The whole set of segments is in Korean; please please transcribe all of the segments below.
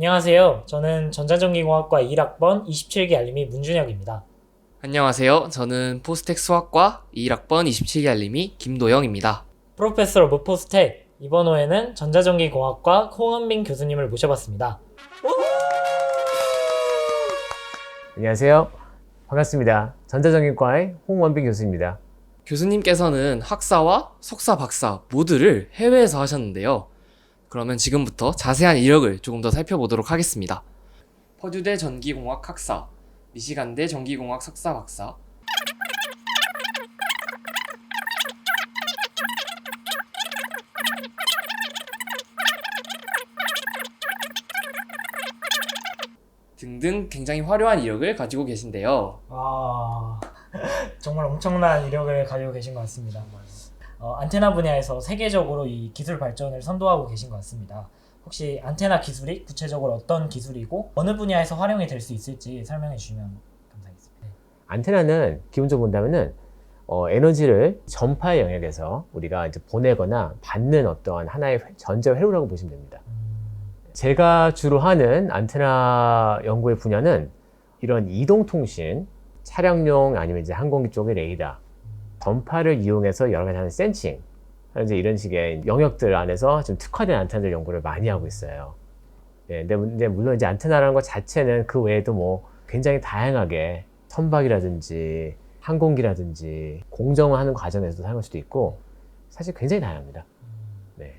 안녕하세요. 저는 전자전기공학과 1학번 27기 알림이 문준혁입니다. 안녕하세요. 저는 포스텍 수학과 21학번 27기 알림이 김도영입니다. 프로페서 오브 포스텍, 이번 호에는 전자전기공학과 홍은빈 교수님을 모셔봤습니다. 안녕하세요. 반갑습니다. 전자전기과의 홍원빈 교수입니다. 교수님께서는 학사와 석사, 박사 모두를 해외에서 하셨는데요. 그러면 지금부터 자세한 이력을 조금 더 살펴보도록 하겠습니다. 퍼듀대 전기공학 학사, 미시간대 전기공학 석사, 박사, 등등 굉장히 화려한 이력을 가지고 계신데요. 정말 엄청난 이력을 가지고 계신 것 같습니다. 안테나 분야에서 세계적으로 이 기술 발전을 선도하고 계신 것 같습니다. 혹시 안테나 기술이 구체적으로 어떤 기술이고 어느 분야에서 활용이 될 수 있을지 설명해 주시면 감사하겠습니다. 안테나는 기본적으로 본다면은 에너지를 전파의 영역에서 우리가 이제 보내거나 받는 어떠한 하나의 전자 회로라고 보시면 됩니다. 제가 주로 하는 안테나 연구의 분야는 이런 이동통신, 차량용 아니면 이제 항공기 쪽의 레이더, 전파를 이용해서 여러 가지 하는 센싱, 이제 이런 식의 영역들 안에서 좀 특화된 안테나들 연구를 많이 하고 있어요. 네, 근데 물론 이제 안테나라는 것 자체는 그 외에도 뭐 굉장히 다양하게 선박이라든지 항공기라든지 공정을 하는 과정에서도 사용할 수도 있고 사실 굉장히 다양합니다. 네.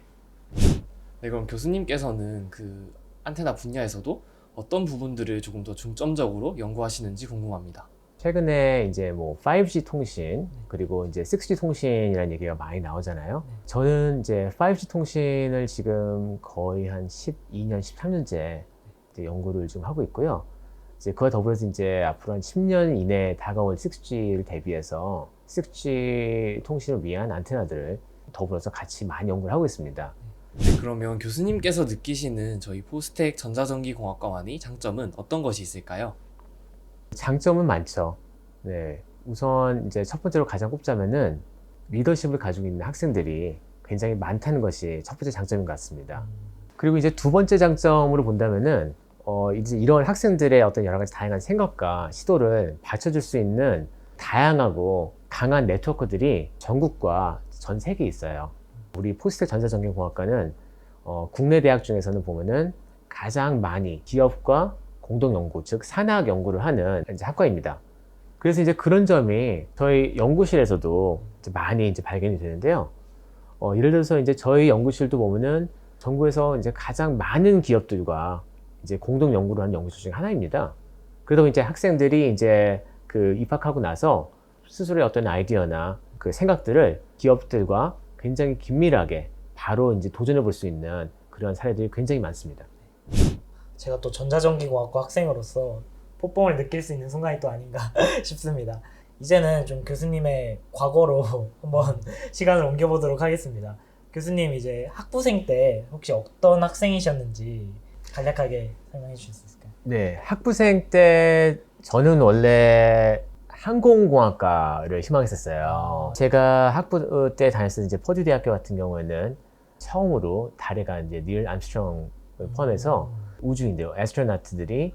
네, 그럼 교수님께서는 그 안테나 분야에서도 어떤 부분들을 조금 더 중점적으로 연구하시는지 궁금합니다. 최근에 이제 뭐 5G 통신 그리고 이제 6G 통신이라는 얘기가 많이 나오잖아요. 저는 이제 5G 통신을 지금 거의 한 12년, 13년째 연구를 좀 하고 있고요. 이제 그와 더불어서 이제 앞으로 한 10년 이내에 다가올 6G를 대비해서 6G 통신을 위한 안테나들을 더불어서 같이 많이 연구를 하고 있습니다. 네, 그러면 교수님께서 느끼시는 저희 포스텍 전자전기공학과만의 장점은 어떤 것이 있을까요? 장점은 많죠. 네. 우선 이제 첫 번째로 가장 꼽자면은 리더십을 가지고 있는 학생들이 굉장히 많다는 것이 첫 번째 장점인 것 같습니다. 그리고 이제 두 번째 장점으로 본다면은 이제 이런 학생들의 어떤 여러 가지 다양한 생각과 시도를 받쳐줄 수 있는 다양하고 강한 네트워크들이 전국과 전 세계에 있어요. 우리 포스텍 전자전기공학과는 국내 대학 중에서는 보면은 가장 많이 기업과 공동연구, 즉 산학 연구를 하는 이제 학과입니다. 그래서 이제 그런 점이 저희 연구실에서도 이제 많이 이제 발견이 되는데요. 예를 들어서 이제 저희 연구실도 보면은 전국에서 이제 가장 많은 기업들과 이제 공동 연구를 하는 연구실 중에 하나입니다. 그러다 보니 이제 학생들이 이제 그 입학하고 나서 스스로의 어떤 아이디어나 그 생각들을 기업들과 굉장히 긴밀하게 바로 이제 도전해 볼 수 있는 그런 사례들이 굉장히 많습니다. 제가 또 전자전기공학과 학생으로서 포뽕을 느낄 수 있는 순간이 또 아닌가 싶습니다. 이제는 좀 교수님의 과거로 한번 시간을 옮겨보도록 하겠습니다. 교수님 이제 학부생 때 혹시 어떤 학생이셨는지 간략하게 설명해 주실 수 있을까요? 네, 학부생 때 저는 원래 항공공학과를 희망했었어요. 제가 학부 때 다녔을 이제 퍼듀 대학교 같은 경우에는 처음으로 달에 간 이제 닐 암스트롱을 포함해서 우주인들, 애스트로나트들이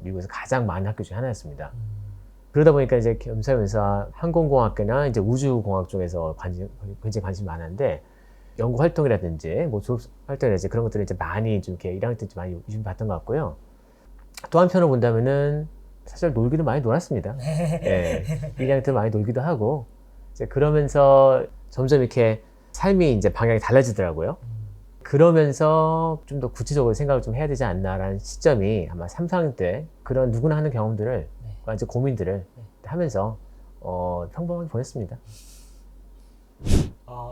미국에서 가장 많은 학교 중에 하나였습니다. 그러다 보니까 이제 겸사겸사 항공공학이나 이제 우주공학 쪽에서 굉장히 관심이 많았는데 연구 활동이라든지 뭐 졸업 활동이라든지 그런 것들을 이제 많이 좀 이렇게 1학년 때 많이 관심 받던 것 같고요. 또 한편으로 본다면은 사실 놀기도 많이 놀았습니다. 네, 1학년 때 많이 놀기도 하고 이제 그러면서 점점 이렇게 삶이 이제 방향이 달라지더라고요. 그러면서 좀 더 구체적으로 생각을 좀 해야 되지 않나라는 시점이 아마 3, 4학년 때 그런 누구나 하는 경험들을 이제 고민들을 하면서 평범하게 보냈습니다.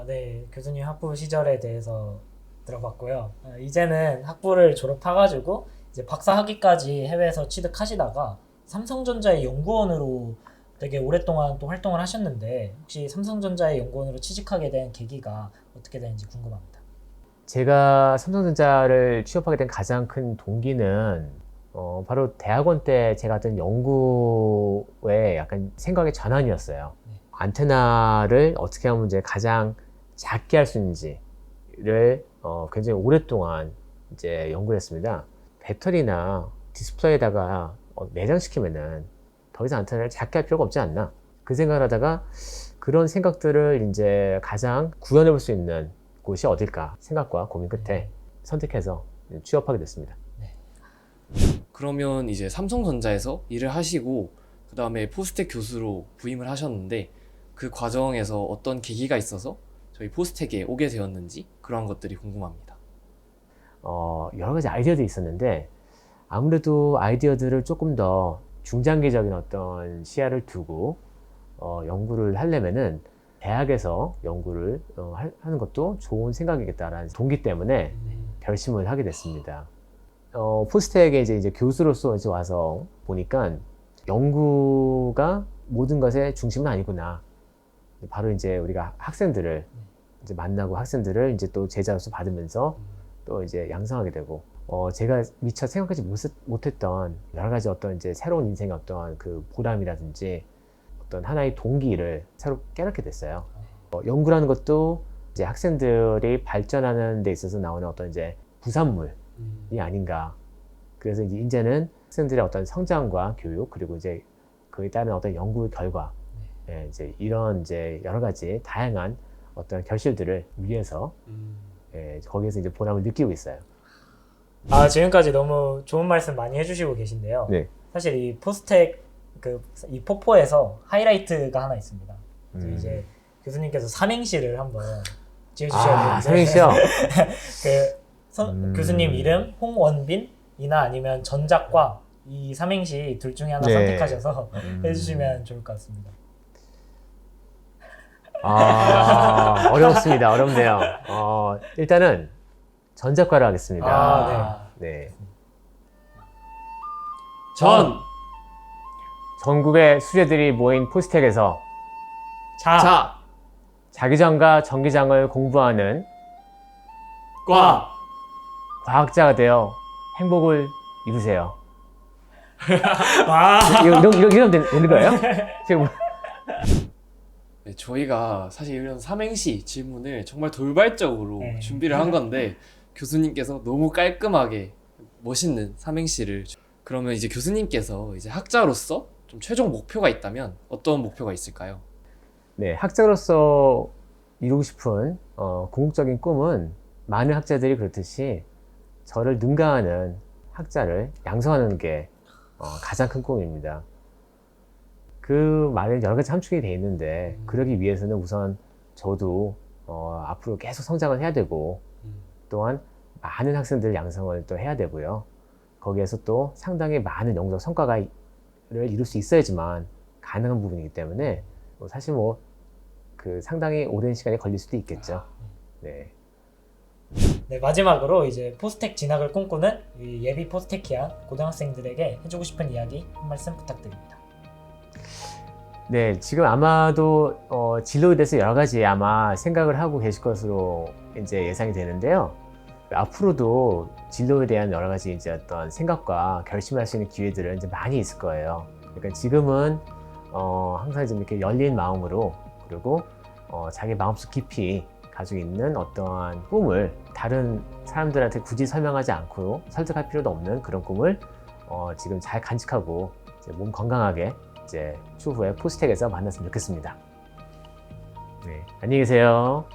네, 교수님 학부 시절에 대해서 들어봤고요. 이제는 학부를 졸업해가지고 이제 박사 학위까지 해외에서 취득하시다가 삼성전자의 연구원으로 되게 오랫동안 또 활동을 하셨는데 혹시 삼성전자의 연구원으로 취직하게 된 계기가 어떻게 되는지 궁금합니다. 제가 삼성전자를 취업하게 된 가장 큰 동기는 바로 대학원 때 제가 했던 연구의 약간 생각의 전환이었어요. 안테나를 어떻게 하면 이제 가장 작게 할 수 있는지를 굉장히 오랫동안 이제 연구를 했습니다. 배터리나 디스플레이에다가 내장시키면은 더 이상 안테나를 작게 할 필요가 없지 않나, 그 생각을 하다가 그런 생각들을 이제 가장 구현해 볼 수 있는 곳이 어딜까 생각과 고민 끝에 선택해서 취업하게 됐습니다. 그러면 이제 삼성전자에서 일을 하시고 그 다음에 포스텍 교수로 부임을 하셨는데 그 과정에서 어떤 계기가 있어서 저희 포스텍에 오게 되었는지 그런 것들이 궁금합니다. 여러 가지 아이디어들이 있었는데 아무래도 아이디어들을 조금 더 중장기적인 어떤 시야를 두고 연구를 하려면은 대학에서 연구를 하는 것도 좋은 생각이겠다라는 동기 때문에 결심을 하게 됐습니다. 포스텍에 이제 교수로서 이제 와서 보니까 연구가 모든 것의 중심은 아니구나. 바로 이제 우리가 학생들을 이제 만나고 학생들을 이제 또 제자로서 받으면서 또 이제 양성하게 되고, 제가 미처 생각하지 못했던 여러 가지 어떤 이제 새로운 인생의 어떤 그 보람이라든지 어떤 하나의 동기를 새로 깨닫게 됐어요. 연구라는 것도 이제 학생들이 발전하는 데 있어서 나오는 어떤 이제 부산물이 아닌가. 그래서 이제는 학생들의 어떤 성장과 교육, 그리고 이제 그에 따른 어떤 연구 결과, 이제 이런 이제 여러 가지 다양한 어떤 결실들을 위해서 거기에서 이제 보람을 느끼고 있어요. 지금까지 너무 좋은 말씀 많이 해주시고 계신데요. 네. 사실 이 포스텍 이 포포에서 하이라이트가 하나 있습니다. 이제 교수님께서 삼행시를 한번 지어주셔야 되는데. 삼행시요? 교수님 이름 홍원빈이나 아니면 전작과 이 삼행시 둘 중에 하나 네. 선택하셔서 해주시면 좋을 것 같습니다. 어렵습니다. 어렵네요. 일단은 전작과로 하겠습니다. 네. 전국의 수재들이 모인 포스텍에서 자기장과 전기장을 공부하는 과학자가 되어 행복을 이루세요. 이러면 되는 거예요? 지금 네, 저희가 사실 이런 삼행시 질문을 정말 돌발적으로 준비를 한 건데 교수님께서 너무 깔끔하게 멋있는 삼행시를. 그러면 이제 교수님께서 이제 학자로서 좀 최종 목표가 있다면 어떤 목표가 있을까요? 네, 학자로서 이루고 싶은 궁극적인 꿈은 많은 학자들이 그렇듯이 저를 능가하는 학자를 양성하는 게 가장 큰 꿈입니다. 그 말에 여러 가지 함축이 되어 있는데 그러기 위해서는 우선 저도 앞으로 계속 성장을 해야 되고 또한 많은 학생들 양성을 또 해야 되고요. 거기에서 또 상당히 많은 연구적 성과를 이룰 수 있어야지만 가능한 부분이기 때문에 사실 그 상당히 오랜 시간이 걸릴 수도 있겠죠. 네. 네, 마지막으로 이제 포스텍 진학을 꿈꾸는 이 예비 포스텍이한 고등학생들에게 해주고 싶은 이야기 한 말씀 부탁드립니다. 네, 지금 아마도 진로에 대해서 여러 가지 아마 생각을 하고 계실 것으로 이제 예상이 되는데요. 앞으로도 진로에 대한 여러 가지 이제 어떤 생각과 결심할 수 있는 기회들은 이제 많이 있을 거예요. 그러니까 지금은 항상 좀 이렇게 열린 마음으로, 그리고 자기 마음속 깊이 가지고 있는 어떠한 꿈을 다른 사람들한테 굳이 설명하지 않고 설득할 필요도 없는 그런 꿈을 지금 잘 간직하고 이제 몸 건강하게 이제 추후에 포스텍에서 만났으면 좋겠습니다. 네, 안녕히 계세요.